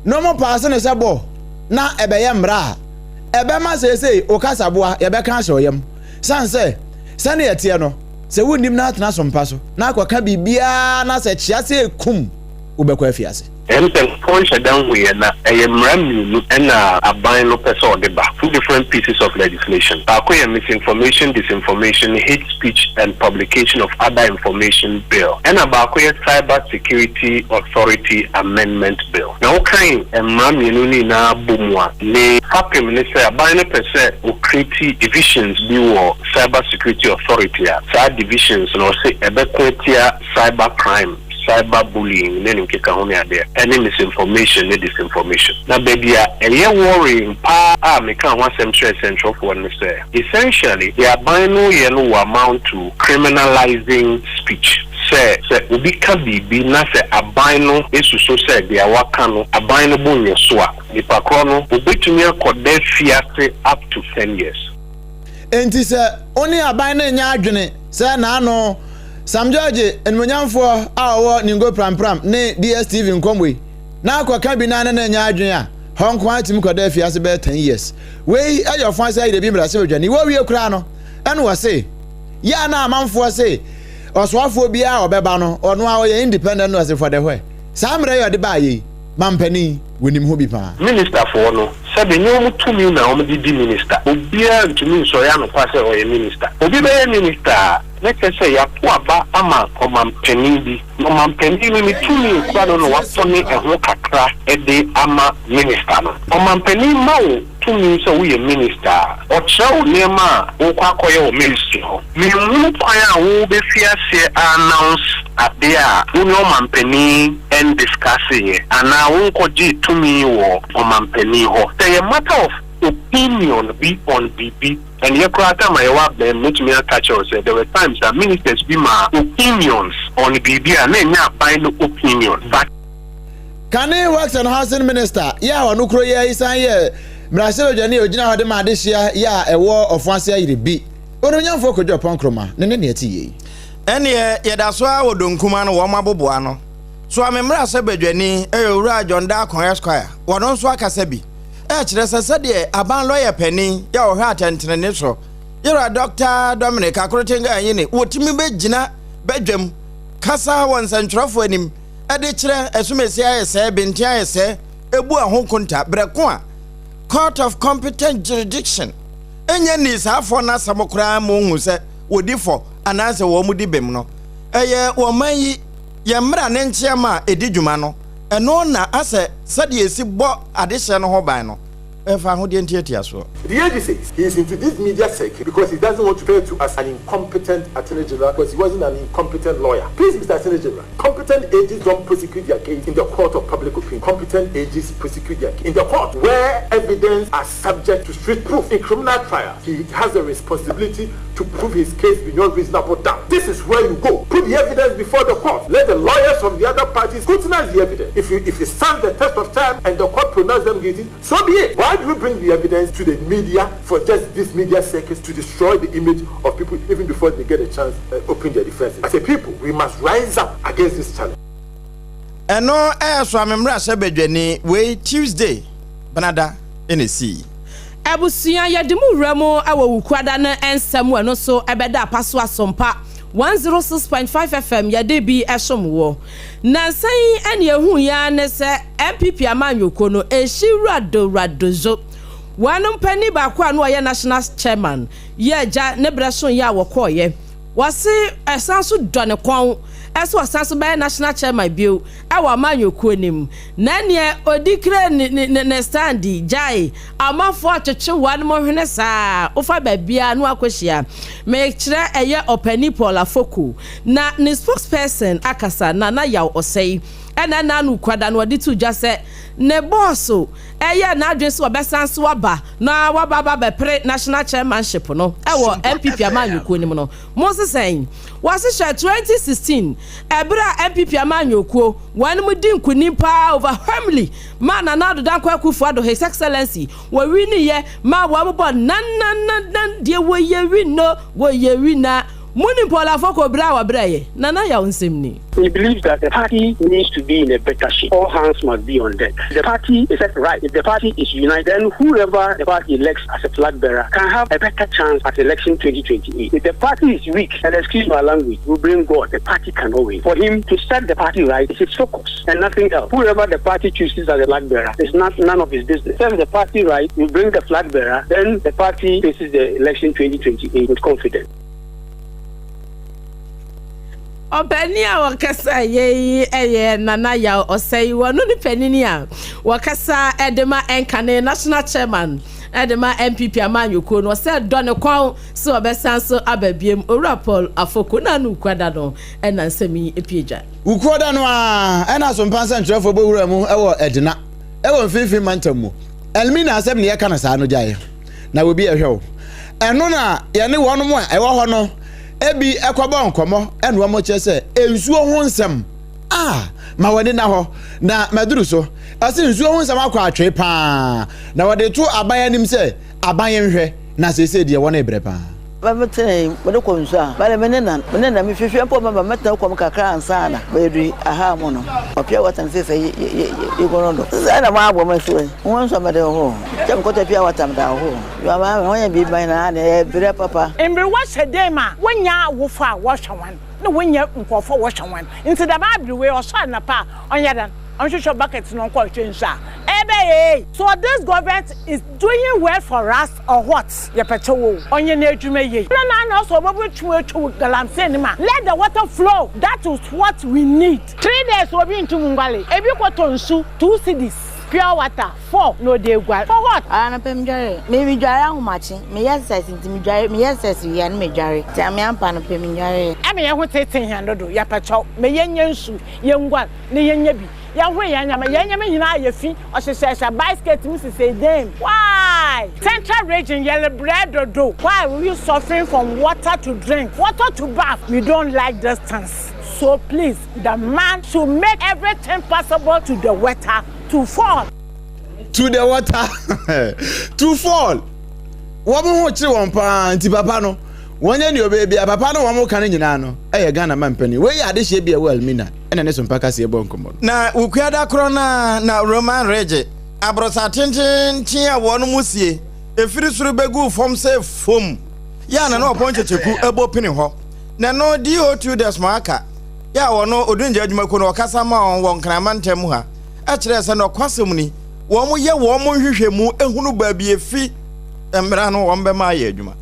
no mo pass ne sebo na ebeye mra ebe ma say o kasaboa ye be kan hyoyem san say sane etie no se wunnim na atena sompa so na akwaka bibia na se chia se kum ubekwa afiase and then point down we na ayemram and a buying no person or deba 2 different pieces of legislation. Akoya misinformation, disinformation, hate speech and publication of other information bill. And akoya cyber security authority amendment bill. Now kind emram ni na bumwa ne happy minister buying no person o create divisions bi wo cyber security authority a side divisions no say ebekwetia cyber crime, cyberbullying, then you can only there any misinformation, any disinformation. Now, baby, a worrying me can't want central for one say. Essentially, they are buying no amount to criminalizing speech. Say ubi can be na say abino is so say they are wakano abino bunye swa the pakrono ubi to me up to 10 years. And it is only abino nyadwene say na no Sam George and Munyamfo awo ningo pram ne DSTV nkomwe na akwaka bi na na nya adwen Hong Kong tim koda fiase be 10 years we ayo fan say de bi mra se odwane wo wie kura no ene wo se ya na amanfo se oswafo bi a obeba no ono a ye independent no se for the way samre yo de ba yi mampani wonim ho bi pa minister for no sabe nyomu tumi na o di minister obia ntumi so ya no kwase o ye minister obi be ye minister let's say ya kwaba ama omampani bi omampani mi tumi kwa no watoni ehwo kakra ede ama minister no omampani mawo tumi so we minister o chawo nema o kwakoye o ministry ho mi mu kwaya wo be fiase announce abia wo omampani and discussing ana wo koji tumi wo omampani ho the matter of opinion be on BB and your quarter my work then make me catch us there were times that ministers be my opinions on BB and then ya find opinion but Kane Works and Housing Minister ya wanu kro ya isan ye mraselo jani ogina hode ma adehia ya ewo ofanse ayire bi ononyamfo kojo ponkroma ne eti ye ene ye da so awodonkuma no wo maboboa no so amemra se badwani ewura jonda akon esquire wono nso akasa bi kire sese de aban lawyer pani ya wo hwa atentene ne so yera Dr. Dominic Akrotenga anyine wotimi begina badwam kasa won sentrofo anim ade kire esumesi ayese benti ayese ebu ahonkonta breko a court of competent jurisdiction enye ni safo na samokra mo hu se wodifo anase wo mudi bem no eye wo manyi ye mra ne nchiama edidwuma no eno na ase sade esi bo adehye no ho ban no efa ho de ntiatia so. The AG says he is into this media circuit because he doesn't want to refer to as an incompetent attorney general because he wasn't an incompetent lawyer. Please, Mr. Attorney General, competent AGs don't prosecute their case in the court of public opinion. Competent AGs prosecute their case in the court where evidence are subject to strict proof. In criminal trials, he has a responsibility to prove his case beyond reasonable doubt. This is where you go. Put the evidence before the court. Let the lawyers from the other parties scrutinize the evidence. If you stand the test of time and the court pronounce them guilty, so be it. Why do we bring the evidence to the media for just this media circus to destroy the image of people even before they get a chance to open their defenses? As a people, we must rise up against this challenge. And no air so amemra sebedwani we Tuesday Banada NC. Abusuya yadimu remo awo ukwada na ensemu eno so ebeda paso asompa 106.5 FM yadebi esomwo na sai ene ehu ya ne se MPP amanyoko no eshi radozo wanum pani ba kwa no ye national chairman ye ja ne breso ya wokoye wase esanso done kwon eso asanso by national chairman bio awa amanyoko nim na ne odikre ne standi jai amafo atwetwe wan mo hwene saa ofa babia no akohia me kire eye opani Paula Foku na ne spokesperson akasa na yaw osei ena na nu kwada no odi tu jase ne bosso eye na adwen so obesanso waba na waba be pre national chairmanship no ewo MPP amanyoko nim no Moses wase sha 2016 ebra MPP amanyoko wan mu din kunipa over family man na do dan kwakufu ado his excellency we wini ye ma wa bobo nan de wo ye wino wo ye wina Muni Paula Foko Brawa Braye, Nana ya unsimni. We believe that the party needs to be in a better shape. All hands must be on deck. The party is right. If the party is united, then whoever the party elects as a flag bearer can have a better chance at election 2028. If the party is weak, and excuse my language, will bring God, the party cannot win. For him to set the party right is his focus and nothing else. Whoever the party chooses as a flag bearer is none of his business. Set the party right, will bring the flag bearer, then the party faces the election 2028 with confidence. Openia wakasa ye nana ya osei wonu ni peninia wakasa edema enkane national chairman edema MPP amanyuko no se done kwon se obesan so ababiem owura Paul Afoko na nu kwada no ena nsemi epieja ukwada no a ena so mpansa ntrefo bowura mu ewo edina ewo mfifi mantamu elmina asem ne yeka na saa no jaye na obi ehwe eno na ye ne wono mu ewo ho no ebi ekwobo nkomo eno mo chese ensuo ho nsem ma wani na ho na maduru so ase ensuo ho nsem akwa atwe pa na wade to aban anim se aban hwe na sese de wona ebre pa babete wode ko nsu a bale menena mi hwehwe mpo mama meta ko kakra ansa na bedu aha mo no opia watan sese ye gorondo na ma abo maso won so mede ho tem ko te pia watam da ho yo ma won bi ban na ebre papa embre wa sedema wonya wofa wo hwan na wonya nkofo wo hwan nti da ba briwe o so na pa onya dan on show bucket no ko twensa so this government is doing well for us or what ye petewo onye na adwuma ye na so bobu twu galamse ni ma let the water flow. That is what we need. 3 days obi ntu ngwale ebi kwato nsu 2 cities pure water 4 no dey gwal for what ana pem jare me jare ahumachi me exercise nti me jare me exercise ya na me jare ti am ampa no pem jare ame ye ho tete handodo ya pecho me yenye nsu ye ngwal ne yenye bi ya hwe ya nyama hina ya fi o hyehyehye basket mi say dem why central region yellow bread do why will you suffering from water to drink water to bath we don't like distance so please the man should make everything possible to the water to fall to fall wo mo ho kire won pa nti papa no wonye ni obebi papa no wo mo kan nyina no eye Ghana mampani we ya de hye bia well mina ena ne so mpaka se ebo nkomo na ukuada kro na Roman Rege abrosa tintin tia wono musie efiri suru begu fom se fom ya na no oponchecheku ebo pini ho na no DO2 desmaka ya wono odunje adwumako no okasa ma won kramantam ha a kire se no kwasem ni wo mo ye wo mo hwehwemu ehunu ba bi efi emra no wo mbema ya adwuma.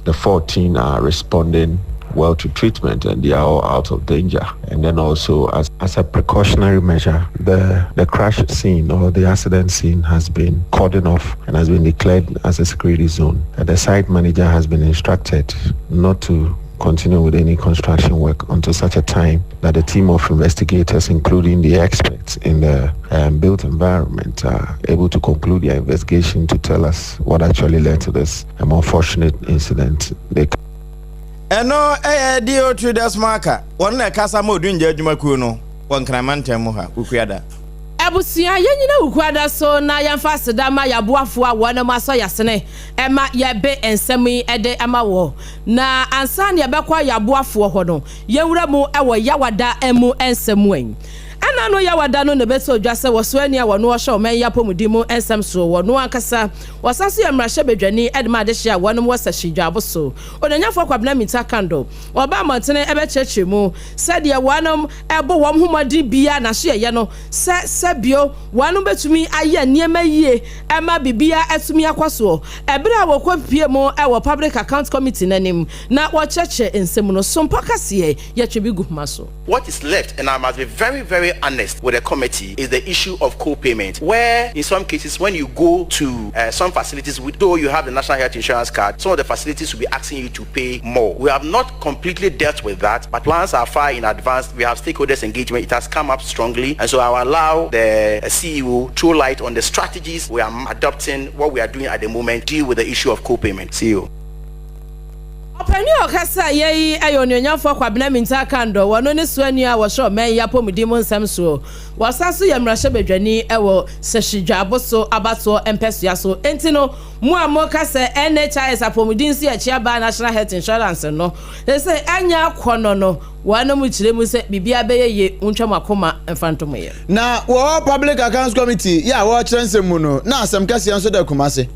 The 14 are responding well to treatment and they are all out of danger. And then also as a precautionary measure, the crash scene or the accident scene has been cordoned off and has been declared as a security zone. And the site manager has been instructed not to continue with any construction work until such a time that a team of investigators, including the experts in the built environment, are able to conclude their investigation to tell us what actually led to this unfortunate incident. Eno DO2 desmaka wonna kasa modunje adwumaku no wonkramantam ha ukuada abusia yenyina ukuada so na yamfa sedama yaboafo a wona maso yasene ema yebe ensemi ede ama wo na ansa ne yebekwa yaboafo ho no yewura mu ewo yawada emu ensemu en ana no yawada no beso odwase woso ani a wono hye men yapomudimu ensem so wono akasa wasanso yamrahye bedwani edema de hye a wono wasa hidwabo so onanyafo kwabena mitakando oba mantene ebechechemu sade wonom ebo wom humadi bia na hye ye no sebio wonom betumi aye niema yie ema bibia etumi akwaso ebere a wokwapie mu ewo public account committee nanim na wo cheche ensem no sompa kase ye twebi gumaso. What is left, and I must be very, very honest with the committee, is the issue of co-payment, where in some cases when you go to some facilities, though you have the national health insurance card, some of the facilities will be asking you to pay more. We have not completely dealt with that, but plans are far in advance. We have stakeholders engagement. It has come up strongly, and so I will allow the CEO to throw light on the strategies we are adopting, what we are doing at the moment, deal with the issue of co-payment. CEO. Openi okasa ye ayo nyanyafo kwabena minta kando wono ne suani a wo sho men ya pomudi mu nsam so wasaso ye mrahye bedwani ewo sehidwa aboso abato empeso ya so entino mu amokasa NHIS apomudi nsi achia ba National Health Insurance no say anya akono no wono mu kire mu se bibia beyeye untwa makoma emfantomo ye na wo Public Accounts Committee ya wo kyerensem mu no na asem kase nso da kumase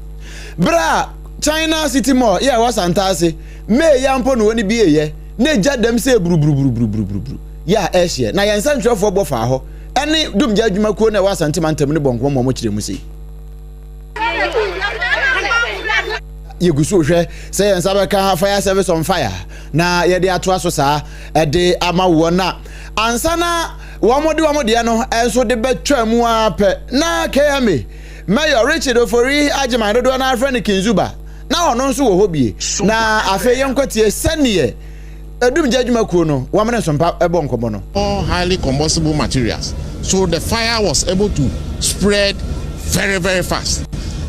bra China City Mall yeah was antase me yampo no woni bieye na gya dem se bru ya ehye na yensa ntwefo bo fa ho ene dum gya adwuma kuo na wasante mantem ne bonko mo kire mu sei yegusu hwe se yensa be ka fire service on fire na ye de ato aso saa e de ama wo na ansana wo mode no enso de betwa mu ape na KMA Mayor Richard Ofori Ajima dodo na friend Kinzuba na ono nso wo hobie na afa yenkotie senie edum jadwuma kuo no wa mene sompa ebo nkomo no all highly combustible materials, so the fire was able to spread very, very fast.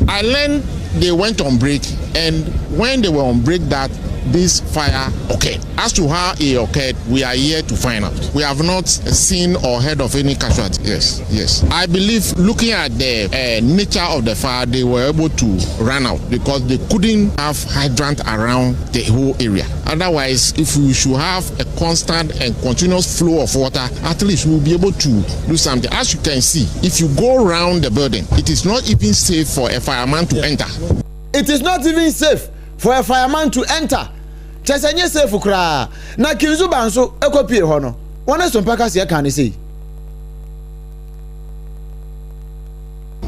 I learned they went on break, and when they were on break that this fire occurred. As to how it occurred, we are here to find out. We have not seen or heard of any casualty. Yes. I believe looking at the nature of the fire, they were able to run out because they couldn't have hydrant around the whole area. Otherwise, if we should have a constant and continuous flow of water, at least we'll be able to do something. As you can see, if you go around the building, it is not even safe for a fireman to enter. It is not even safe for a fireman to enter. Chesenye safe kra na Kinzuba nso ekopie ho no wona sompaka se kan say.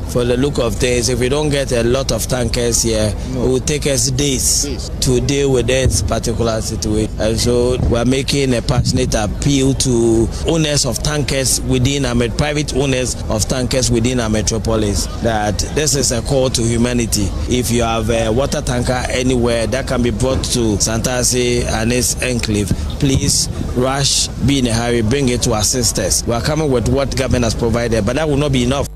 For the look of things, if we don't get a lot of tankers here, it will take us days to deal with this particular situation. And so we're making a passionate appeal to owners of tankers within our private owners of tankers within our metropolis that this is a call to humanity. If you have a water tanker anywhere that can be brought to Santasi and its enclave, please rush, be in a hurry, bring it to assist us. We are coming with what government has provided, but that will not be enough.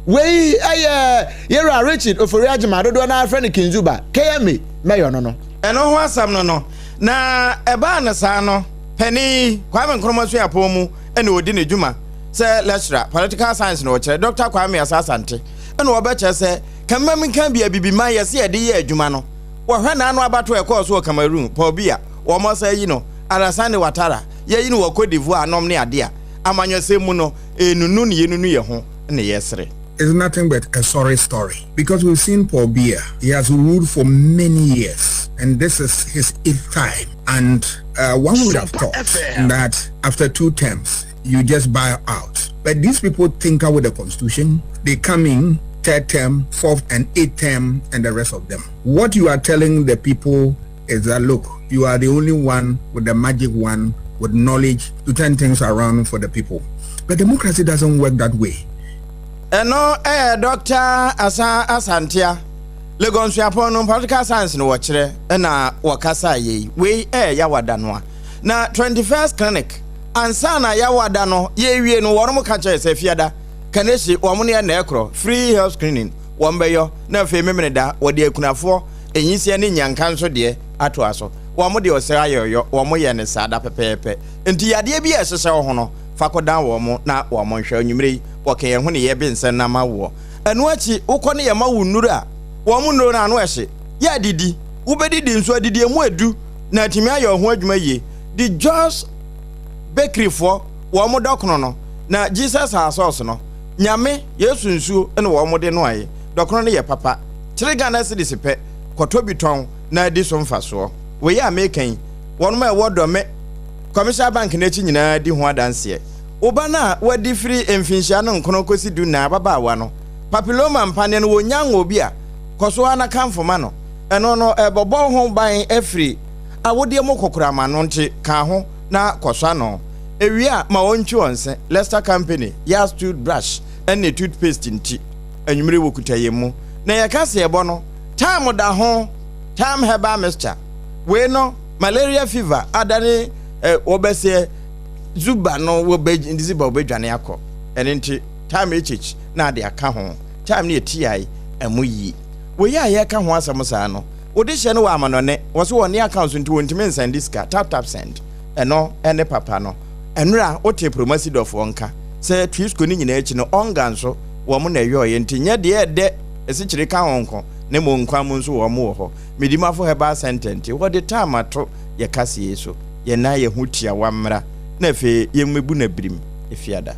We Yera Richard Ofori Ajima dodo na friend Kinzuba KMA Mayor no eno ho asam no na eba na sa no pani Kwame Nkrumah so apomu ene odi ne dwuma se lecturer political science no kire Dr. Kwame Asasante ene obeche se kamam kan bia bibiman yese ye de ye adwuma no wo hwe na anu abato e course wo Cameroon Pobia wo mo sa yi no Alassane Ouattara ye yi no wo Cote d'Ivoire anom ne ade a amanyose mu no enunu ne yenunu ye ho ne yesere. It's nothing but a sorry story because we've seen Paul Biya. He has ruled for many years and this is his 8th time, and one would have thought that after 2 terms you just buy out, but these people tinker with the constitution. They come in 3rd term, 4th and 8th term and the rest of them. What you are telling the people is that look, you are the only one with the magic one with knowledge to turn things around for the people, but democracy doesn't work that way. Eno Dr. Asantia Legon Siapon political science no wachere na wakasa ye we ya wadanoa na 21st clinic ansana ya wadano ye wie no worom ka che se fiada kaneshi womne na ekro free health screening wombeyo na fe memene da wode akunafo enyisia ne nyanka nso de ato aso womde osera yoyo womoye ne sada pepepe enti yade bi esese ho no fakodan womo na womonhwe anwumre woke ho ne ye bensen na mawo enu achi ukọ ne ye mawo nuru a womo nuru na anu ehye ya didi ubedidi nso adidi emu edu na atimi ayo ho adwuma ye the just bakery for womo dokono no na Jesus sauce no nyame yesu nsuo ene womo de no aye dokono ne ye papa kire Ghana cedis pe kotobiton na di so mfaso we ya mekan wonma e wodo me Commercial Bank na chi nyina di ho adanse oba na wadi free emfinhia no nkono kosi du na baba wa no papilloma mpane no wonyan obi a koso ana kanfoma no eno no ebobo ho ban afri awode mo kokora ma no nti ka ho na koso no ewia ma wonchi wonse Leicester Company ya toothbrush and toothpaste nti anwumre wokutaye mu na yakase ebo no time da ho time herbal mixture we no malaria fever adane obese zuba no wo be ndiziba obedwane akọ enenti time na de aka ho time ne etiai amuyi we ya ka ho asem sa no Odi hye no wa amanone wo so woni account nti wontime send diska tap send eno ene papa no enra ote promosi dof wonka se twisko ni nyina echi no onga nso wo mo na yoye nti nye de de esichire ka wonko ne mo nkwa mo nso wo mo wo ho medimafo heba sentence wo de time ato ye kase yeso ye na ye hutia wamra na fe ye mmebu na birim efiada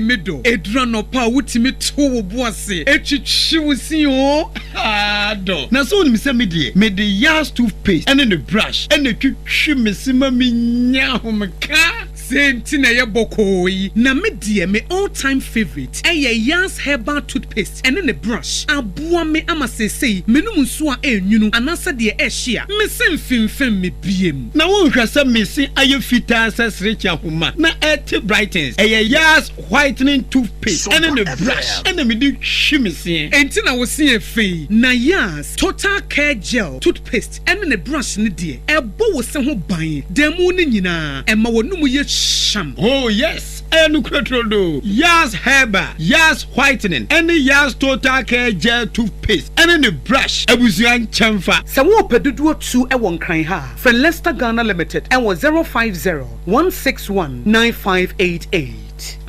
Medo edrano pa wutimi to boase echichiwusi o ado na so ni se me de yas toothpaste and the brush and the twitwi mesima minya homka senti na ye bokoi na me all time favorite yas herbal toothpaste and the brush aboa me amasesei menum nso a enwunu anasa de ehia me semfimfem me biem na won hwasa mesi aye fita sesrecha homa na et brightens yas whitening toothpaste and then the brush and then me do shimisi enti na wo see fe na yas total care gel toothpaste and then the brush ni de ebo wo se ho ban demu ni nyina ema wonum ye sham oh yes enu krotrodo yas herba yas whitening and yas total care gel toothpaste and then the brush abusuan chamfa se wo pedudu tu e won kran ha for Leicester Ghana Limited and was 050 161 9588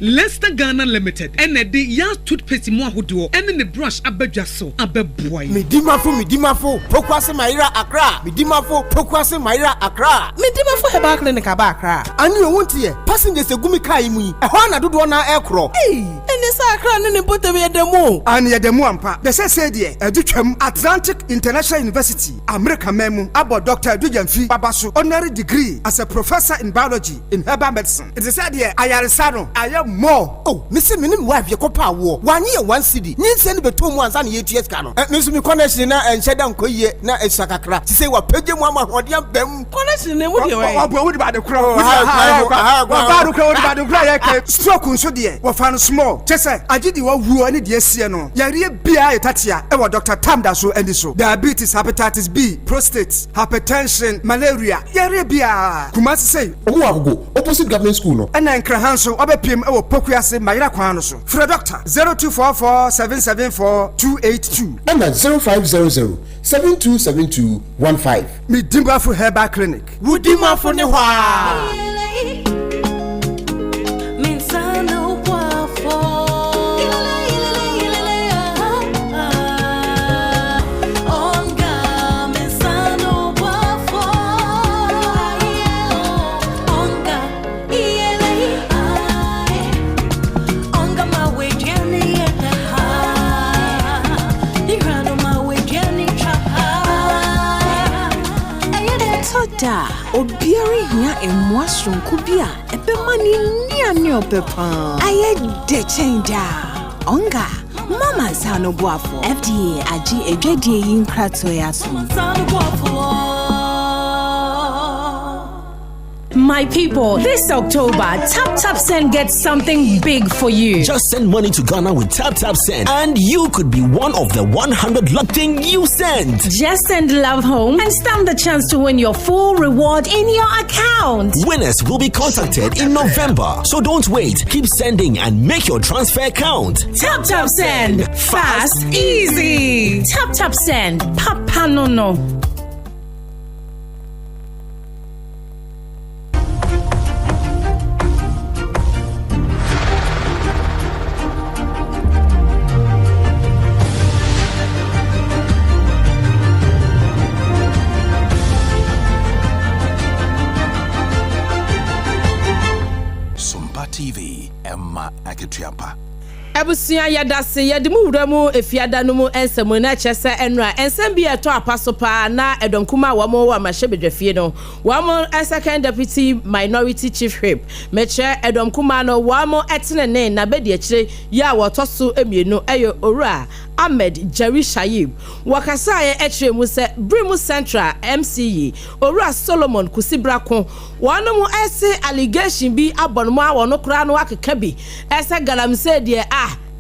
Leicester Ghana Limited and the yas toothpaste mo ahodo and the brush abadwa so abeboy midimafo pokwase maira akra midimafo pokwase maira akra midimafo heba clinic aba akra ani wontie passengers egumi kai mu e ho na dodo na ekro ene sa akra ne botem yedemu ani yedemu ampa de se de adutwam Atlantic International University America memu abo Dr. Dujamfi babaso honorary degree as a professor in biology in herbal medicine it is said here ayaresa no I am more. Oh, Mr. Minim wife, your copa war. 1 year, 1 city. You send me 2 months and 8 years. Cano. Miss me connection and shut down Koye, na a sakakra. To say what Pedro Mama or the them connection. What about the crow? About the cry. Stroke so dear. What found small. Just say, I did you woo any dear Siano. Yari Bia Tatia, ever Dr. Tamdaso and so. Diabetes, hepatitis B, prostate, hypertension, malaria. Yari Bia. Kumasi say, go opposite government school. And then Krahanso, PM ewo pokuase mayira kwano so. For doctor 0244 774 282 and 0500 727215. Midimafo Herbal Clinic. Wudimafo ne hwa. Da obiari hia emwasron kubia ebemani ni ani opepa aye de chenja onga mama sano boafo FDA agi edwadie yin krato yaso My people, this October, Tap Send gets something big for you. Just send money to Ghana with Tap Send and you could be one of the 100 luck thing you send. Just send love home and stand the chance to win your full reward in your account. Winners will be contacted in November. So don't wait. Keep sending and make your transfer count. Tap Send. Fast, easy. Tap Send. Papa no. TV Emma Aketiapa. Ebusia yadase yedimu wuramu efiada no mu ensemu na chese enra ensem bi eto apaso pa na edonkuma wamo wa mahebedwafie no wamo second deputy minority chief whip meche edonkuma no wamo etenene na bedi akire ya wotoso emienu eyo owura Ahmed Jerry Shayib wakasa ye etire mu se Brimu Central MCE owura Solomon Kusibrakon wano mu ese allegation bi abonmo a wono kura no akeka bi ese galamse de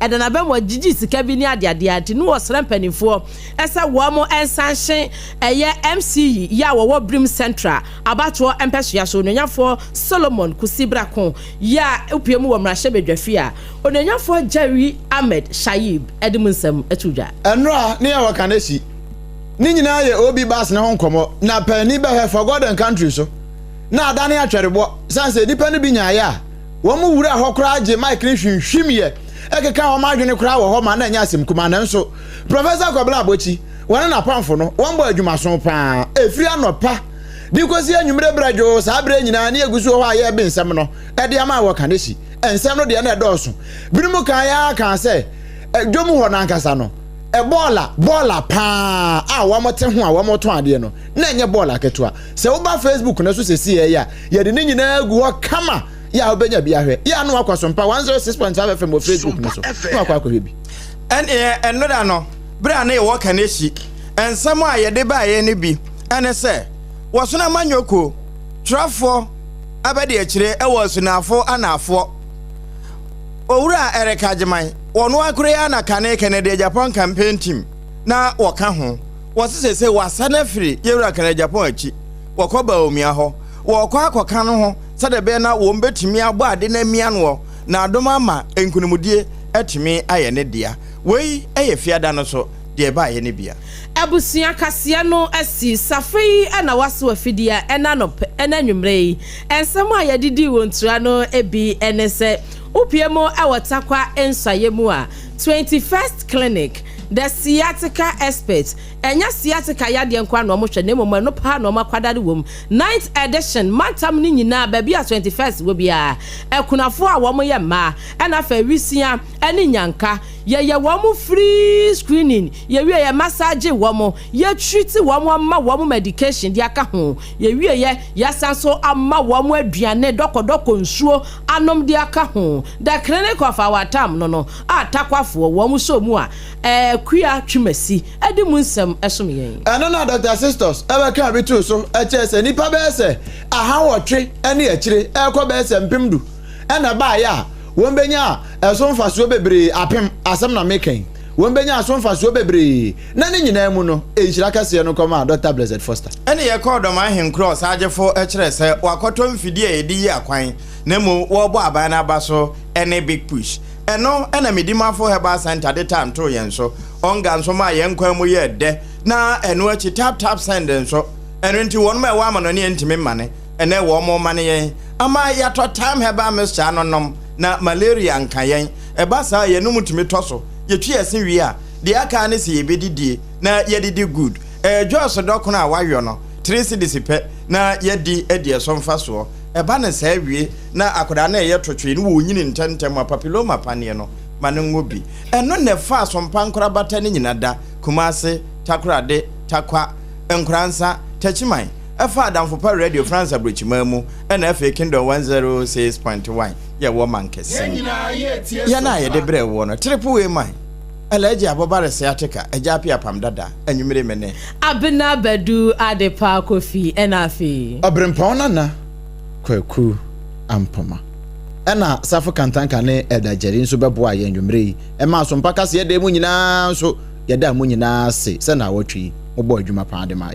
ɛdana bɛ mo gigi sika bi ni ade no wɔsrɛ mpanimfoɔ ɛsɛ wɔn mo ɛnsanhye ɛyɛ MCE ya wɔwɔ Brim Central abatoɔ mpɛsoa so onyanyafoɔ Solomon Kusibrako ya upie mu wɔ mmarahyɛ badwafi a onyanyafoɔ Jerry Ahmed Shaib ɛde mu nsɛm atudwa ɛnora ne yɛ wɔka n'asi ni nyinaa yɛ obi bas na ho nkɔmɔ na pani bɛhɛ for God and country so na adane atwɛrebɔ sanse nipa no bi nyaaya a wɔn mu wura hɔ koraa gye mic ne hwinhwim yɛ ɛkeka wɔn adwene koraa wɔ hɔ ma na nya asɛm kuma nanso Professor Kobla Abochi wɔn na pamfo no wɔn bɔ adwumaso paa efiri anɔpa di kosi anwumre brajo saa bre nyinaa ne egusu hɔ a yɛ be nsɛm no ɛde ama wɔ kanehyi nsɛm no de na ɛdɔɔso binom kan ya kan sɛ dwom hɔ nankasa no bola pa a wamote ho a wamoto ade no na enye bola ketua se wo ba Facebook na so sesi ya ye de nyina gu ho kama ya obenya bia hwe ya no akwa SOMPA 106.5 FM o Facebook no so no akwa bi eno da no bra na ye wo ka na echi ensam a ye de ba ye ne bi ene se wo so na manyoko trafo abade akire e wo sunafo anafo owura Erika Jiman wono akure ya na kane Kennedy Japan campaign team na woka ho wosese wasana firi yewura Kennedy Japan achi wokoba omia ho wokwa akoka no ho sade be na wo mbetimi agbo ade na mia no na adoma ma enkunumudie etimi aye ne dia wei eye fiada no so de ba aye ne bia abusua kasia no asi safei ana waso afidia ena no ena nwumrei ensem a yedidi wontura no ebi enese upiemo awatakwa ensayemu a 21st clinic the sciatica expert enya sciatica yade nkwa no mo hwe ne mo no pa no makwadade wom 9th edition matam ni nyina ba bia 21st wo bia ekunafo a wo mo ye ma ena fa wisia eni nyanka ye wo free screening ye wie ye massage wo mo ye treat wo mo ma wo mo medication dia ka ho ye wie ye yasanso amma wo mo aduane dokodoko nsuo anom dia ka ho the clinic of our time no atakwafo wo mo so mu a kuya twimasi edi mu nsem esom yen na Dr. Sisters ebe ka bi to so echese nipa be se aha wotwe ene akire ekọ be se mpemdu ena ba ya won benya esomfa so bebre apem asem na meken won benya asomfa so bebre na ne nyina mu no enhira kase no koma Dr. Blessed Foster ene ye call do man hen cross agefo ekire se wakoto mfidie edi yi akwan na mu wo bo aban na ba so ene big push eno ena medimafo heba center de time to yen so onga nso ma yen kwan mu ye de na eno achi tap send nso eno nti won ma wa ma no ne ntimi mane ene wo mo mane yen ama ya to time heba mr anonom na malaria nka yen eba sa ye no mutimi toso ye twi esen wi a de aka ne se ye bedidie na ye didi good jos dokuna a wayo no 3 cedis pe na ye di edie so mfa so eba ne sa wie na akoda na ye totwe ne wo nyini ntentem papilloma panie no mane ngobi eno ne fa SOMPA nkora bata ne nyina da Kumase Takorade Takwa Nkransa Tachiman efa Adamfo pa Radio France Abrochimamu na fa Kingdom 106.1 ye wo mankese ye na ye de bre wo no triple way man Alaji abobare sciatica ejapi apam dada anwumere mene abena badu adepa kofi enafi abrempon nana kwaku ampoma ena safo kantanka ne edajeri nso beboa ye anwumere yi ma SOMPA kase ye de mu nyina nso ye da mu nyina se se na wotwi mo bo adwuma pa de ma